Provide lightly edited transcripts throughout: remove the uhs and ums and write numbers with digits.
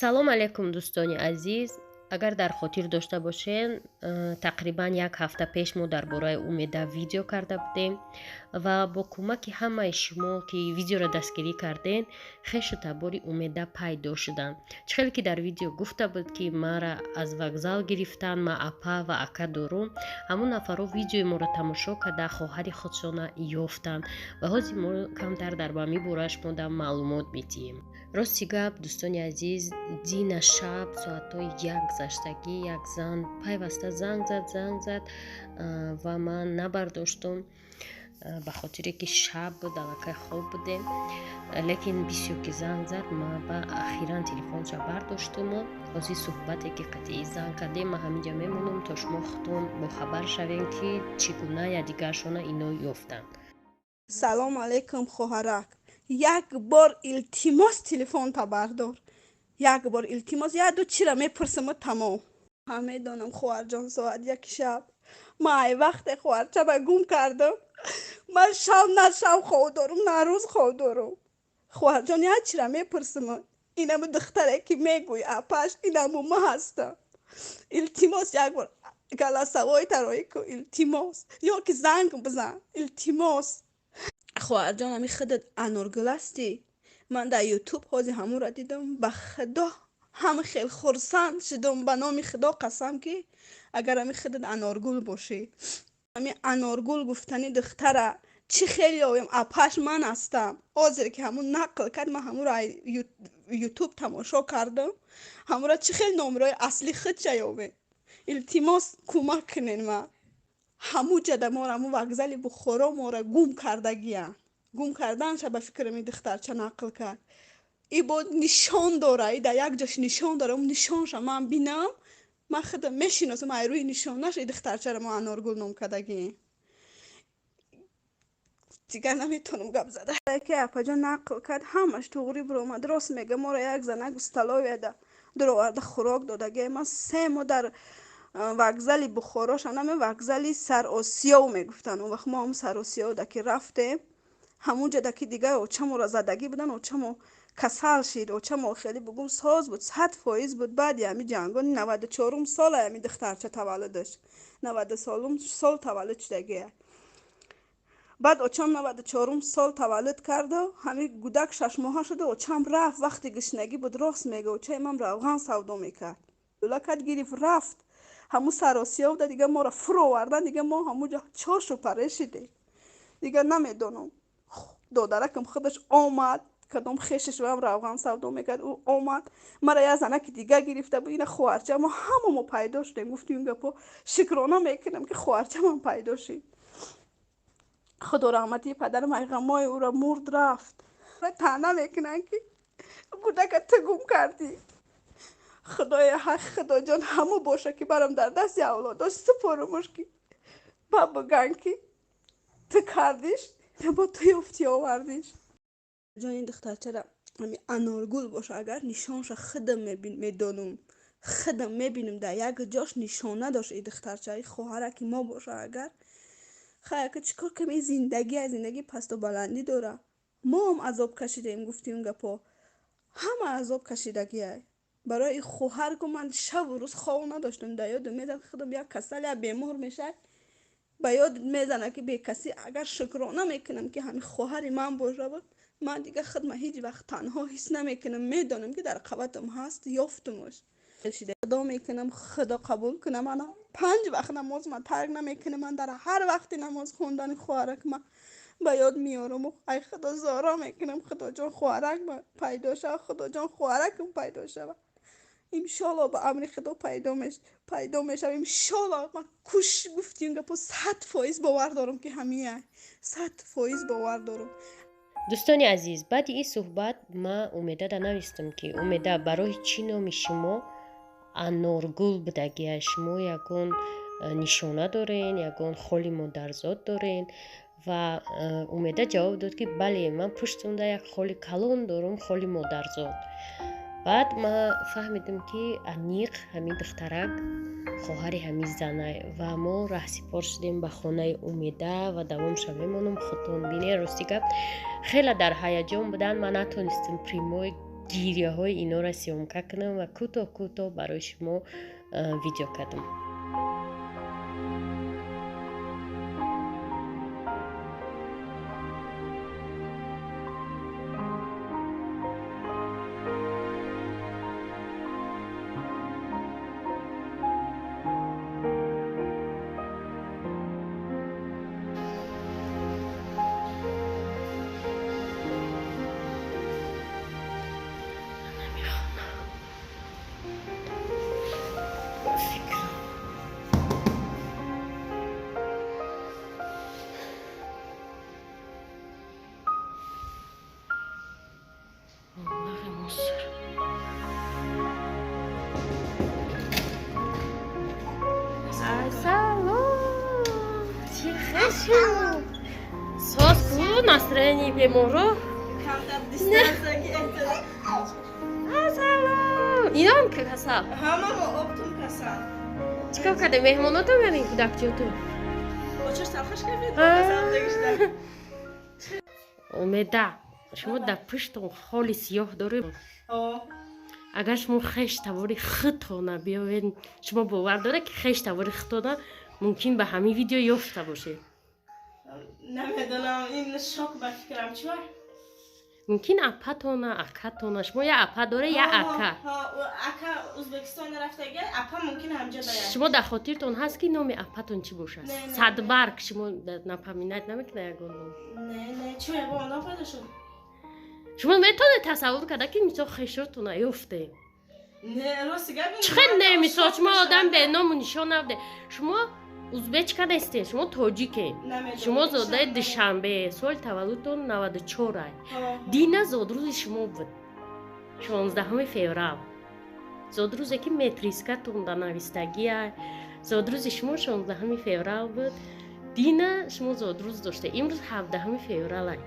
салом алейкум дӯстони азиз. Агар дар хотир дошта бошен, тақрибан як ҳафта пеш мо дар бораи умеда видео карда будем ва бо кӯмаки ҳамаи шумо ки видеоро дастгирӣ карден, хешу табори умеда пайдо шуданд. Чӣ хеле ки дар видео гуфта буд ки мара аз вокзал гирифтанд, ма апа ва ака дорум. ҳамон нафаро видеои моро тамошо карда хоҳари худшона ёфтанд ва ҳозир мо камтар дар ба меборааш мода маълумот медиҳем. рости гап дӯстони азиз, дина шаб соатҳои 1 заштагӣ як зан пайваста занг зад ва ман набардоштум, ба хотире ки шаб буд, аллакай хоб будем, лекин бисёр ки занг зад, ман ба ахиран телефонша бардоштуму ҳозир суҳбате ки қатъи занг кардем, ман ҳаминҷа мемонам то шумо худтон бохабар шавем ки чӣ гуна я дигаршона ино ёфтанд. салом алейкум хоҳарак. як бор илтимос телефонта бардор. як бор илтимос яду чира мепурсиму тамом. ҳам медонам хоҳарҷон соат 1 шаб ман ай вақте хоҳарчаба гум кардам. ман шав на шав хов дорум, на рӯз хов дорум. хоҳарҷон я чира мепурсиму, инаму духтаре ки мегӯй апаш, инаму ма ҳастам. илтимос як бор галасавойтаро ику илтимос, ё ки занг бизан илтимос. хоҳарҷон ами худат аноргул ҳастӣ? ман дар ютуб ҳозир ҳамура дидам, ба худо ҳама хел хурсанд шудум, ба номи худо қасам ки агар ами худат аноргул бошӣ. ами аноргул гуфтани духтара чӣ хел ёвем, апаш ман ҳастам. ҳозир ки ҳамун нақл кард, ман ҳамура ютуб тамошо кардам, ҳамура чӣ хел номерои асли худша ёвем. илтимос кӯмак кунен ман. ҳаму ҷада мора ҳамун вокзали Бухоро мора гум кардагиян. гум карданша ба фикрами духтарча нақл кард. И бо нишон дора, и дар як ҷош нишон дора, он нишонша ман бинам, ман худам мешиносам, ай рӯи нишонаш и духтарчаро мо аноргул ном кардагием. дигар наметонам гап зада. ки апаҷон нақл кард, ҳамаш туғри биромад. рост мега, мора як занак столовияда дуроварда хӯрок додагия. ман 3 моҳ дар вокзали Бухоро шанам, вокзали Саросиёв мегуфтан. он вақт мо ҳам Саросиёв даки рафтем, ҳамун ҷада ки дигар очаморо задагӣ будан, очамо касал шид, очамо хеле бугум соз буд, 100% буд. баъди ҳами ҷангон 94 сола ҳами духтарча таваллуд дошт, 90 сол таваллуд шудагия. баъд очам 94 сол таваллуд карду, ҳами гудак 6 моҳа шуду, очам рафт. вақти гушнагӣ буд, рост мега, очаи ман равған савдо мекард. лулакат гирифт рафт ҳамун Саросиёвда, дигар моро фур овардан, дигар мо ҳамунҷа чошу паре шидем. дигар намедонам. додаракам худаш омад, кадом хешаш ва ҳам равған савдо мекард, ӯ омад, мара я занаки дигар гирифта буд, ина хоҳарча. мо ҳамамо пайдо шудем. гуфтим ин гапо шукрона мекунам ки хоҳарчамон пайдо шид. худо раҳмати падарам айғамои ӯро мурд рафт. таъна мекунанд ки кӯдака ту гум кардӣ. худоя ҳақ, худоҷон ҳамо боша ки барам дар дасти авлодош супорумуш ки ба буган ки ту кардиш, бо ту ёфтӣ овардиш. ҷон ин духтарчара ами аноргул боша, агар нишонша худам медонум, худам мебинам дар як ҷош нишона дошт и духтарча, и хоҳараки мо боша, агар хаяка чикор кам, и зиндагӣ пасту баландӣ дора. мо ҳам азоб кашидем. гуфтим гапо ҳама азоб кашидагиай. барои хоҳар ку ман шаву рӯз хов надоштам. дар ёдам мезанад худам як касал я бемор мешай, ба ёд мезанад ки бекаси агар шукрона мекунам ки ҳами хоҳари ман боша буд, ман дигар худма ҳеҷ вақт танҳо ҳис намекунам. медонам ки дар қабатам ҳаст, ёфтумаш. худо мекунам, худо қабул кунам. ана 5 вақт намоз ман тарк намекунам. ман дар ҳар вақти намоз хондани хоҳарак ман ба ёд миёрам. ай худо зоро мекунам, худоҷон хоҳарак пайдо шава, худоҷон хоҳаракам пайдо шава. иншолло ба амри худо пайдо мешава. иншолло ман гуфтим гапо 100% бовар дорам ки ҳамиай, 100% бовар дорам. дӯстони азиз, баъди ин суҳбат ман умеда навистам ки умеда барои чӣ номи шумо аноргул будагия. шумо ягон нишона дорен, ягон холи модарзод дорен? ва умеда ҷавоб дод ки бале, ман пуштумда як холи калон дорам, холи модарзод. баъд ман фаҳмидам ки аниқ ҳамин духтарак хоҳари ҳамин занай ва мо раҳсипор шудем ба хонаи умеда ва давомша мемонам. худтон бинед, рости гап хеле дар ҳаяҷон будан, ман натонистам прямой گیریه‌های اینا را سیمکه کنم و کوتاه برای شما ویدیو کردم. Сос кулу настроение беморо. Асалом. Инам ки каса? Ҳамамо обтун каса. Чикор карда меҳмонотон мерин кӯдакчиёту? Очаш салхаш кардед? Умеда, шумо дар пуштон холи сиёҳ доред? Агар шумо хеш тавори хитона биёвед, шумо бовар доред ки хеш тавори хитона мумкин ба ҳамин видео ёфта бошед? Намедонам, ин шок ба фикрам чӣ? мумкин апатона, акатона, шумо я апа доре, я ака. Ака Ӯзбекистон рафтага, апа мумкин ҳамҷа дорад. шумо дар хотиртон ҳаст ки номи апатон чӣ бошад? Садбарг шумо напоминать намекунед ягон ном? Не, чӯ ягон ном пайдо шуд? шумо метавонед тасаввур карда ки мисол хешотона ёфтед? Не, рости гап. чӣ хел не мисол шумо одам беному нишон навде. шумо узбечка нестед, шумо тоҷикед. шумо зодаи душанбе, соли таваллудтон 94 ай. Дина зодрӯзи шумо буд. 16 феврал. зодрӯзе ки метрискатон дар навистагӣ ай. зодрӯзи шумо 16 феврал буд. Дина шумо зодрӯз доштед. имрӯз 17 феврал ай.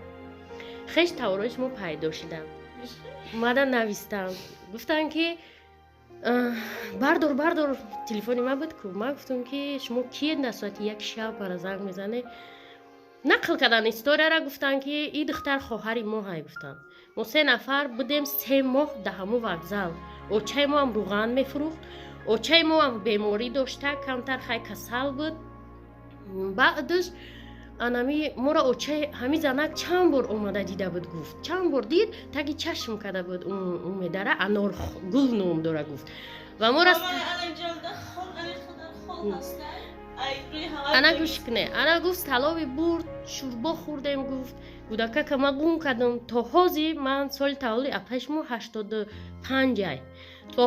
хеш таворои шумо пайдо шуданд. омадан навистам. гуфтанд ки бардор телефони ман буд ку. ман гуфтам ки шумо кие на соати 1 шаб бара занг мезанед? нақл кардан историяра гуфтанд ки и духтар хоҳари мо ҳай. гуфтанд мо 3 нафар будем 3 моҳ дар ҳамон вокзал. очаи мо ҳам руған мефурӯхт. очаи мо ҳам беморӣ дошта, камтар хай касал буд. баъдаш анами моро очаи ҳамин занак чанд бор омада дида буд. гуфт чанд бор дид, таги чашм карда буд. медара Аноргул ном дора гуфт. ва мора ана гӯш кune. ана гуфт салови бурд, шӯрбо хӯрдем. гуфт кӯдака кама гум кардам. то ҳози ман соли таваллуди апашмо 85 ай. то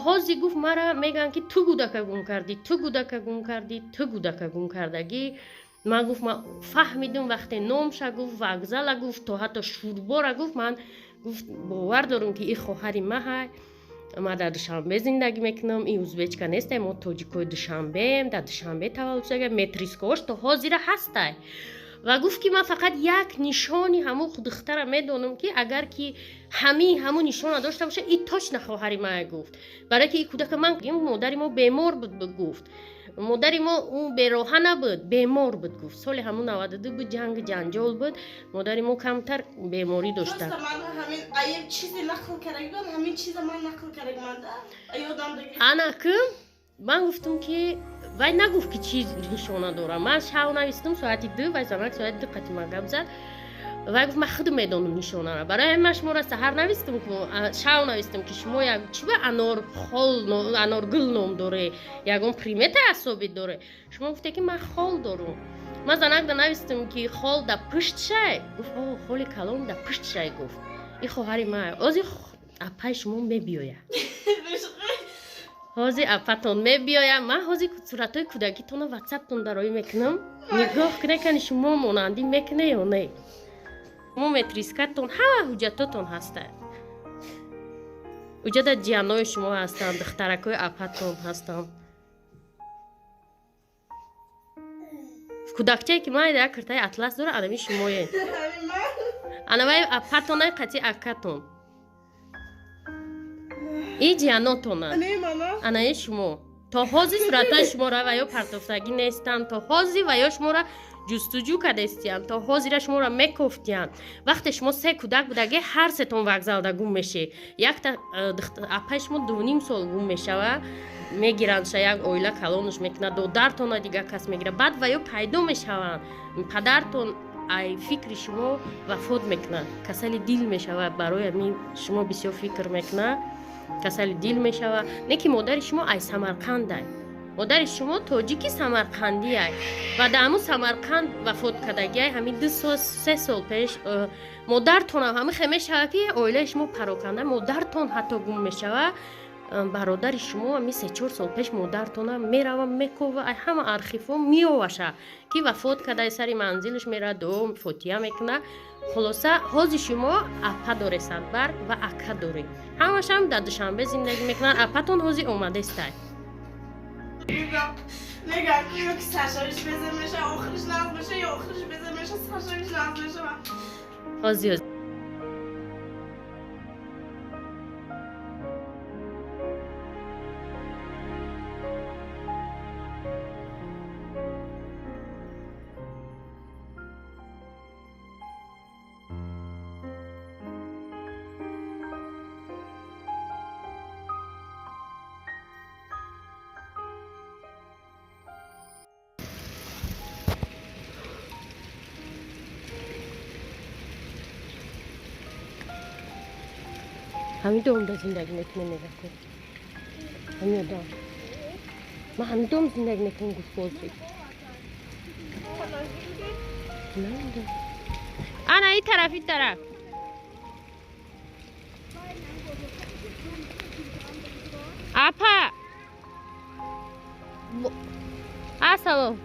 ҳози гуфт мара мегӯянд ки ту кӯдака гум кардӣ, ту кӯдака гум кардӣ, ту кӯдака гум кардагӣ. ман гуфт ман фаҳмидум вақте номша гуфт, вокзала гуфт, то ҳатто шӯрбора гуфт. ман гуфт бовар дорум ки ин хоҳари ман ҳай. ман дар душанбе зиндагӣ мекунам. ин узбечка нестем, мо тоҷикои душанбеем. дар душанбе таваллуд шудагам. метрискаош то ҳозира ҳастай. ва гуфт ки ман фақат як нишони ҳамон духтара медонам ки агар ки ҳамон нишона дошта боша, ин точно хоҳари ман. гуфт барое ки ин кӯдака ман модари мо бемор буд. гуфт модари мо бероҳа набуд, бемор буд. гуфт соли ҳамон 92 буд, ҷангу ҷанҷол буд. модари мо камтар беморӣ дошта. ана ким ман гуфтам ки вай нагуфт ки чӣ нишона дорам. ман шав навистам соати 2, вай занак соати 2 қати ман гап зад. вай гуфт ман худам медонам нишонара. барои ҳамин шуморо саҳар навистам, шав навистам ки шумо як чӣ ба аноргул ном доре, ягон примета асоби доре. шумо гуфте ки ман хол дорам. ман занакда навистам ки хол да пушт шай. гуфт о холи калон да пушт шай. гуфт ин хоҳари ман. ози апаи шумо мебиёя. ҳозир апатон мебиёя. ман ҳозир суратҳои кӯдагитонро ватсаптон дароӣ мекунам. нигоҳ кунед кани шумо монандӣ мекунед ё не. шумо метрискатон ҳама ҳуҷҷатотон ҳастанд. ҳуҷҷата ҷиянои шумо ҳастанд, духтаракҳои апатон ҳастанд. кӯдакчае ки ман як киртаи атлас дора, анами шумоед. анавай апатонай қати акатон. ин ҷиянотонанд. анаи шумо. то ҳозир суратҳои шуморо ва ё партофтагӣ нестанд. то ҳозир ва ё шуморо جستجو کرده استین تا حاضر شما را میکفتین. وقتی شما 3 کودک بودگی هر سهتون وокзалда گم میشه. یک تا اپای شما 2.5 سال گم میشوه. میگیرند یک اویلا کلونش میکنه دادرتون دیگه کس میگیره بعد و یا پیدا میشوند پدرتون ای فکر شما وفات میکنه کسل دیل میشوه برای می شما بسیار فکر میکنه کسل دیل میشوه نه که مادر شما ای سمرقنده مادر شما تاجیکی سمرقندی ای و در همون سمرقند وفات کردگی همین 2 سال 3 سال پیش مادرتون هم همه خیمه شوه که اویلا شما پراکنده مادرتون حتی گم میشوه برادر شما همی 3-4 سال پیش مادرتون میروه میکوه همه ارخیفا میوشه که وفات کرده سر منزلش میره دوم فوتیه میکنه خلاصه حاضی شما اپا داره صدبر و اکا داره همش هم در دوشنبه زندگی میکنن اپاتون حاضی اومده است نگاه کنیم که سرشاویش بزن میشه آخرش ناز میشه یا آخرش بزن میشه سرشاویش ناز میشه حاضی همین دوم در زندگی میکنه نگاه کن همین دوم من همین دوم زندگی میکنم گفت بازی انا این طرف اپا اصلا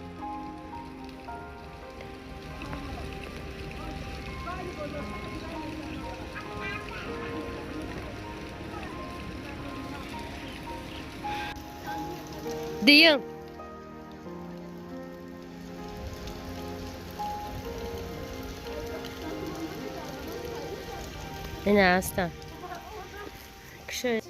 دیگه این هستم کشه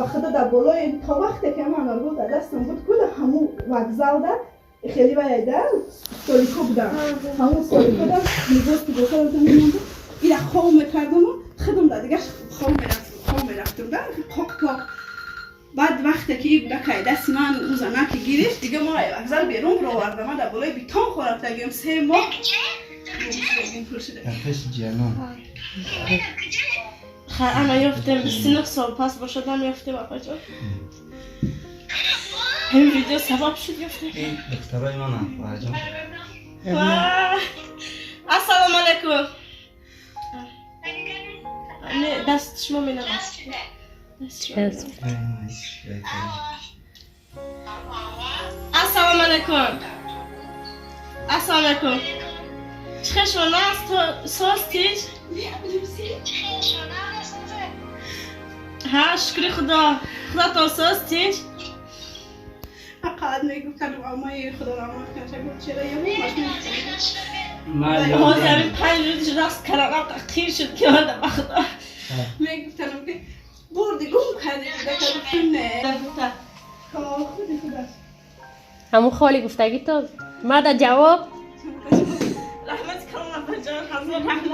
بخدا در بالای تا وقتی که من رو در دستم بود کود همون وокзал در خیلی باید در استولیکو بودم همون استولیکو در میگوست که بخور بودم این خواه میکردم و خودم در دیگه خواه میرفتم در کاک بعد وقتی که این بوده که دست من روزانه که گیرش دیگه ما وокзал بیرون رو آوردم من در بالای بیتان خورفته گیم 3 ماه انا یافتم 29 سال پس باشدم یافتم اپا جان همین ویدیو سبب شد یافتم این دخترای من هم اپا جان السلام علیکم نه دست شما می نمید السلام علیکم السلام علیکم چه شما نست ساستیج ها شکر خدا تا ساستیج اقعد میگفتم امای خدا رحمت کنه چرا یه من حاضر همین 5 روز راست کردم تخیر شد که من در بخدا میگفتم که بردی گم کردی گفتم نه کامل خودی خدا همون خالی گفتگی تو ما در جواب رحمت کنم اپا جان حضور رحمت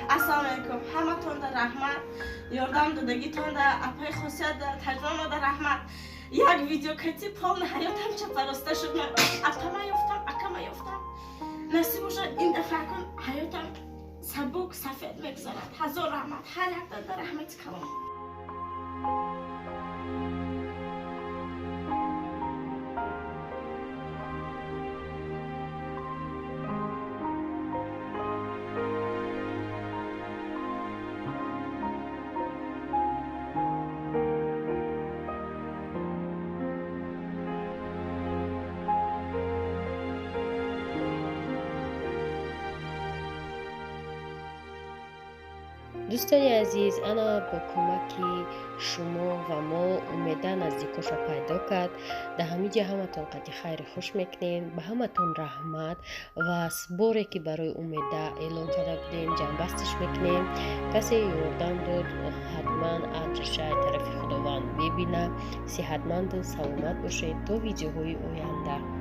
السلام علیکم همه تون در رحمت یاردم دادگی تون در اپای خاصیت در تجربه در رحمت یک ویدیو کتی پام حیاتم چه فرسته شد من اپا یافتم اکا یافتم نصیب شد این دفعه کن حیاتم سبک سفید بگذارد حضور رحمت هر یک در رحمت کنم دوستانی عزیز، انا با کمک شما و ما اومده نزدیکاشا پیدا کرد. در همینجا همتون قدی خیر خوش میکنیم، به همتون رحمت و سپوری که برای اومده اعلان کرده بودیم جنبستش میکنیم. کسی یاردم داد حتما اجرش طرف خداوند ببینه. صحتمند و سلامت باشید تا ویدیوهای آینده.